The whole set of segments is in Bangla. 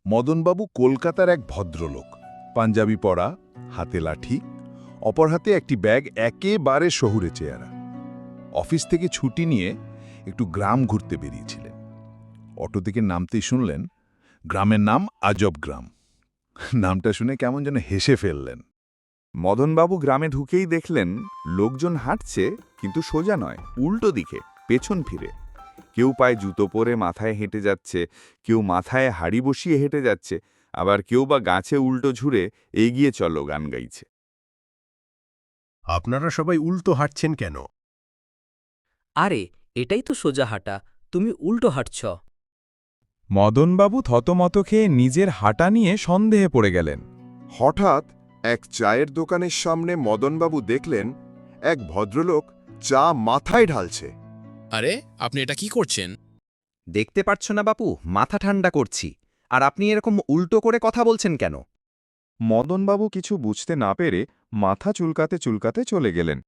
মদনবাবু কলকাতার এক ভদ্রলোক, পাঞ্জাবি পরা, হাতে লাঠি, অপর হাতে একটি ব্যাগ, একেবারে শহুরে চেহারা। অফিস থেকে ছুটি নিয়ে একটু গ্রাম ঘুরতে বেরিয়েছিলেন। অটো থেকে নামতেই শুনলেন গ্রামের নাম আজব গ্রাম। নামটা শুনে কেমন যেন হেসে ফেললেন। মদনবাবু গ্রামে ঢুকেই দেখলেন লোকজন হাঁটছে, কিন্তু সোজা নয়, উল্টো দিকে, পেছন ফিরে। কেউ পায়ে জুতো পরে মাথায় হেঁটে যাচ্ছে, কেউ মাথায় হাড়ি বসিয়ে হেঁটে যাচ্ছে, আবার কেউ বা গাছে উল্টো ঝুড়ে এগিয়ে চলো গান গাইছে। আপনারা সবাই উল্টো হাঁটছেন কেন? আরে এটাই তো সোজা হাঁটা, তুমি উল্টো হাঁটছ। মদনবাবু থতমত খেয়ে নিজের হাঁটা নিয়ে সন্দেহে পড়ে গেলেন। হঠাৎ এক চায়ের দোকানের সামনে মদনবাবু দেখলেন এক ভদ্রলোক চা মাথায় ঢালছে। আরে আপনি এটা কি করছেন? দেখতে পারছ না বাপু, মাথা ঠান্ডা করছি। আর আপনি এরকম উল্টো করে কথা বলছেন কেন? মদনবাবু কিছু বুঝতে না পেরে মাথা চুলকাতে চুলকাতে চলে গেলেন।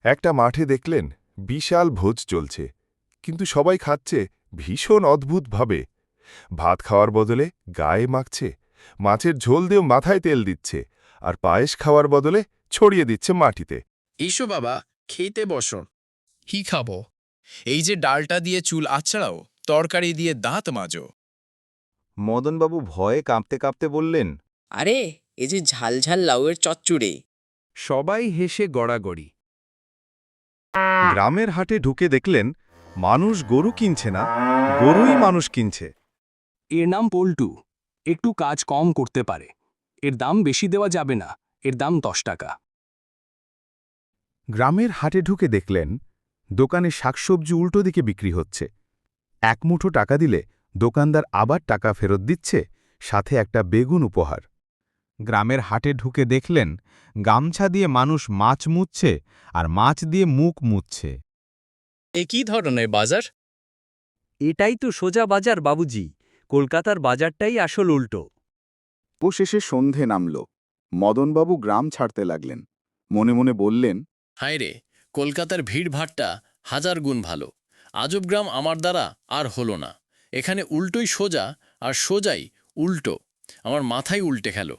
একটা মাঠে দেখলেন বিশাল ভোজ চলছে, কিন্তু সবাই খাচ্ছে ভীষণ অদ্ভুতভাবে। ভাত খাওয়ার বদলে গায়ে মাখছে, মাছের ঝোল দিয়ে মাথায় তেল দিচ্ছে, আর পায়েস খাওয়ার বদলে ছড়িয়ে দিচ্ছে মাটিতে। এইসো বাবা, খেতে বসো। কি খাবো? এই যে ডালটা দিয়ে চুল আছড়াও, তরকারি দিয়ে দাঁত মাজো। মদনবাবু ভয়ে কাঁপতে কাঁপতে বললেন। আরে এ যে ঝাল ঝাল লাউয়ের চচ্চড়ে। সবাই হেসে গড়াগড়ি। গ্রামের হাটে ঢুকে দেখলেন মানুষ গরু কিনছে না, গরুই মানুষ কিনছে। এর নাম পল্টু, একটু কাজ কম করতে পারে। এর দাম বেশি দেওয়া যাবে না, এর দাম 10 টাকা। গ্রামের হাটে ঢুকে দেখলেন দোকানে শাকসবজি উল্টো দিকে বিক্রি হচ্ছে। এক মুঠো টাকা দিলে দোকানদার আবার টাকা ফেরত দিচ্ছে, সাথে একটা বেগুন উপহার। গ্রামের হাটে ঢুকে দেখলেন গামছা দিয়ে মানুষ মাছ মুছছে আর মাছ দিয়ে মুখ মুছছে। এ কি ধরনের বাজার? এটাই তো সোজা বাজার বাবুজি, কলকাতার বাজারটাই আসল উল্টো। অবশেষে সন্ধে নামল। মদনবাবু গ্রাম ছাড়তে লাগলেন। মনে মনে বললেন, হায় রে, কলকাতার ভিড়ভাট্টা হাজার গুণ ভালো। আজব গ্রাম আমার দ্বারা আর হলো না। এখানে উল্টোই সোজা, আর সোজাই উল্টো। আমার মাথায় উল্টে খেলো।